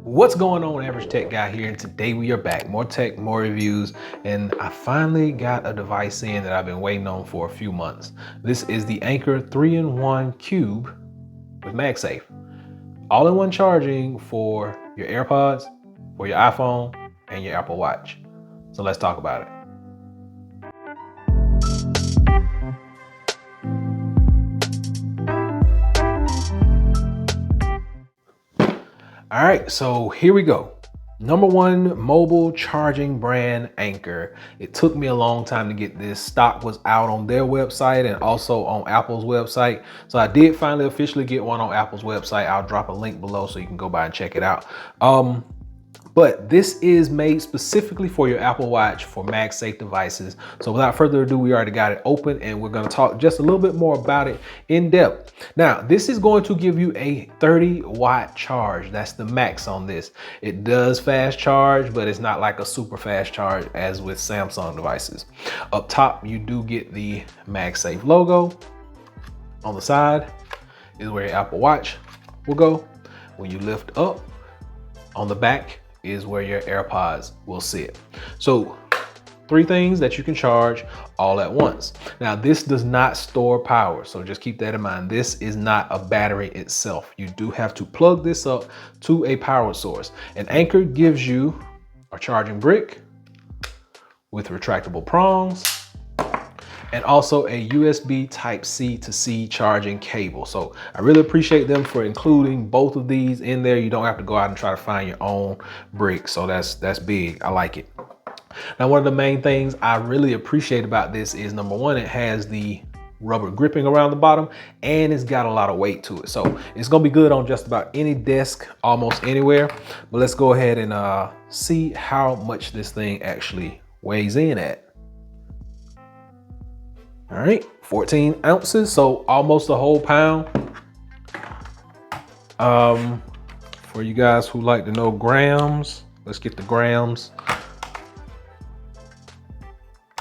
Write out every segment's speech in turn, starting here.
What's going on, Average Tech Guy here, and today we are back. More tech, more reviews, and I finally got a device in that I've been waiting on for a few months. This is the Anker 3-in-1 Cube with MagSafe. All-in-one charging for your AirPods, for your iPhone, and your Apple Watch. So let's talk about it. All right, so here we go. #1 mobile charging brand, Anker. It took me a long time to get this. Stock was out on their website and also on Apple's website. So I did finally officially get one on Apple's website. I'll drop a link below so you can go by and check it out. But this is made specifically for your Apple Watch for MagSafe devices. So without further ado, we already got it open and we're going to talk just a little bit more about it in depth. Now, this is going to give you a 30-watt charge. That's the max on this. It does fast charge, but it's not like a super fast charge as with Samsung devices. Up top, you do get the MagSafe logo. On the side is where your Apple Watch will go. When you lift up, on the back is where your AirPods will sit. So 3 things that you can charge all at once. Now, this does not store power, so just keep that in mind. This is not a battery itself. You do have to plug this up to a power source. And Anker gives you a charging brick with retractable prongs and also a USB Type-C to C charging cable. So I really appreciate them for including both of these in there. You don't have to go out and try to find your own brick. So that's big. I like it. Now, one of the main things I really appreciate about this is #1, it has the rubber gripping around the bottom and it's got a lot of weight to it. So it's gonna be good on just about any desk, almost anywhere. But let's go ahead and see how much this thing actually weighs in at. All right, 14 ounces, so almost a whole pound. For you guys who like to know grams, let's get the grams.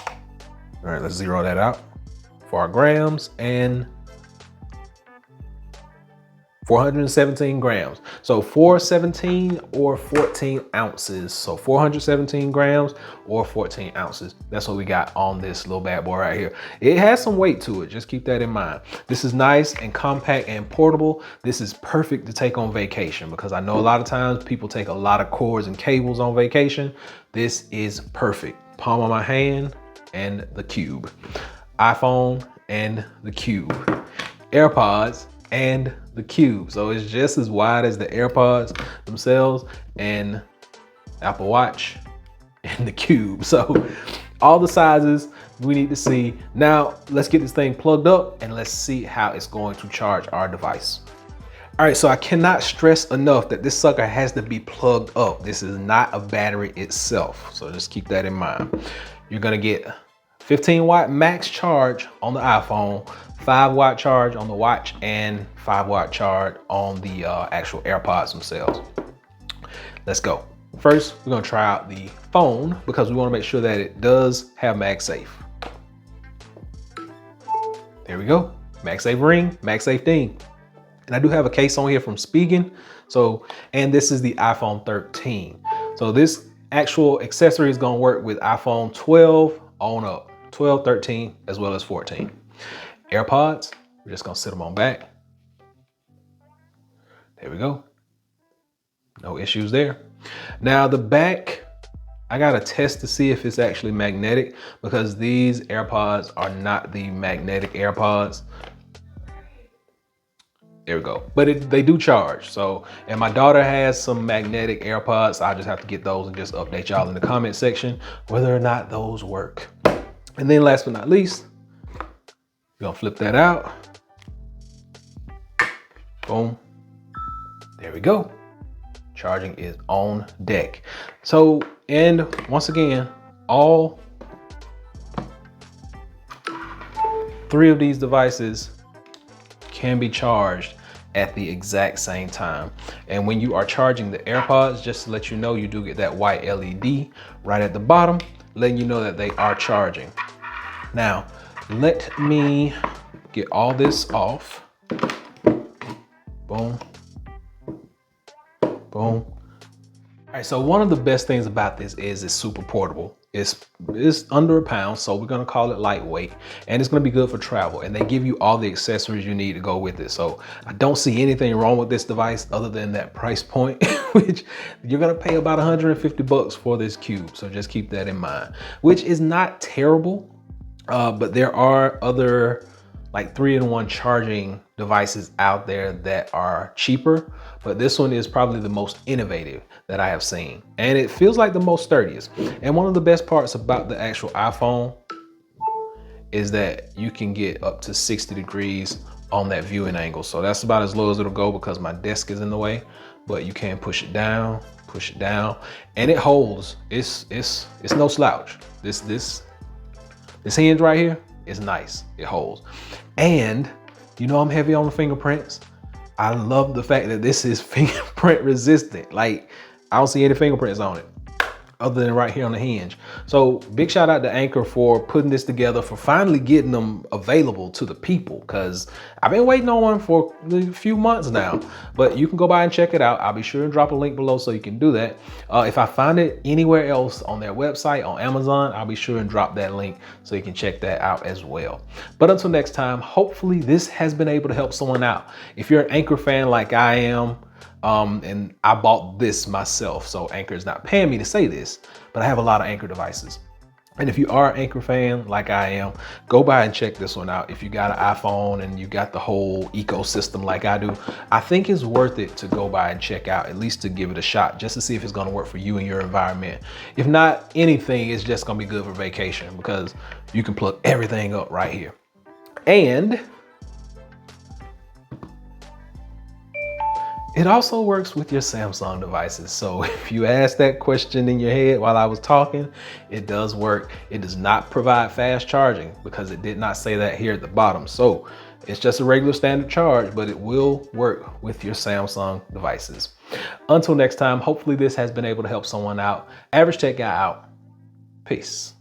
All right, let's zero that out for our grams, and 417 grams. So 417 or 14 ounces. So 417 grams or 14 ounces. That's what we got on this little bad boy right here. It has some weight to it. Just keep that in mind. This is nice and compact and portable. This is perfect to take on vacation because I know a lot of times people take a lot of cords and cables on vacation. This is perfect. Palm of my hand and the Cube. iPhone and the Cube. AirPods and the Cube. So it's just as wide as the AirPods themselves and Apple Watch and the Cube. So all the sizes we need to see. Now let's get this thing plugged up and let's see how it's going to charge our device. All right, so I cannot stress enough that this sucker has to be plugged up. This is not a battery itself. So just keep that in mind. You're gonna get 15-watt max charge on the iPhone, 5-watt charge on the watch, and 5-watt charge on the actual AirPods themselves. Let's go. First, we're gonna try out the phone because we wanna make sure that it does have MagSafe. There we go. MagSafe ring, MagSafe ding. And I do have a case on here from Spigen. So, and this is the iPhone 13. So this actual accessory is gonna work with iPhone 12 on up. 12, 13, as well as 14. AirPods, we're just gonna sit them on back. There we go. No issues there. Now the back, I gotta test to see if it's actually magnetic because these AirPods are not the magnetic AirPods. There we go. But they do charge. So, and my daughter has some magnetic AirPods. So I just have to get those and just update y'all in the comment section whether or not those work. And then last but not least, we're gonna flip that out. Boom. There we go. Charging is on deck. So, and once again, all 3 of these devices can be charged at the exact same time. And when you are charging the AirPods, just to let you know, you do get that white LED right at the bottom, letting you know that they are charging. Now, let me get all this off. Boom, boom, All right, so one of the best things about this is it's super portable. It's under £1, so we're gonna call it lightweight, and it's gonna be good for travel. And they give you all the accessories you need to go with it. So I don't see anything wrong with this device other than that price point, which you're gonna pay about 150 bucks for this cube. So just keep that in mind, which is not terrible. But there are other like 3-in-1 charging devices out there that are cheaper, but this one is probably the most innovative that I have seen. And it feels like the most sturdiest. And one of the best parts about the actual iPhone is that you can get up to 60 degrees on that viewing angle. So that's about as low as it'll go because my desk is in the way, but you can push it down, and it holds. It's no slouch. This hinge right here is nice. It holds. And you know I'm heavy on the fingerprints. I love the fact that this is fingerprint resistant. Like, I don't see any fingerprints on it other than right here on the hinge. So big shout out to Anker for putting this together, for finally getting them available to the people, because I've been waiting on one for a few months now. But you can go by and check it out. I'll be sure to drop a link below so you can do that. If I find it anywhere else on their website, on Amazon, I'll be sure and drop that link so you can check that out as well. But until next time, hopefully this has been able to help someone out. If you're an Anker fan like I am, and I bought this myself, so Anker is not paying me to say this, but I have a lot of Anker devices. And if you are an Anker fan like I am, go by and check this one out. If you got an iPhone and you got the whole ecosystem like I do, I think it's worth it to go by and check out, at least to give it a shot, just to see if it's gonna work for you and your environment. If not anything, it's just gonna be good for vacation because you can plug everything up right here. And it also works with your Samsung devices. So if you asked that question in your head while I was talking, it does work. It does not provide fast charging because it did not say that here at the bottom. So it's just a regular standard charge, but it will work with your Samsung devices. Until next time, hopefully this has been able to help someone out. Average Tech Guy out. Peace.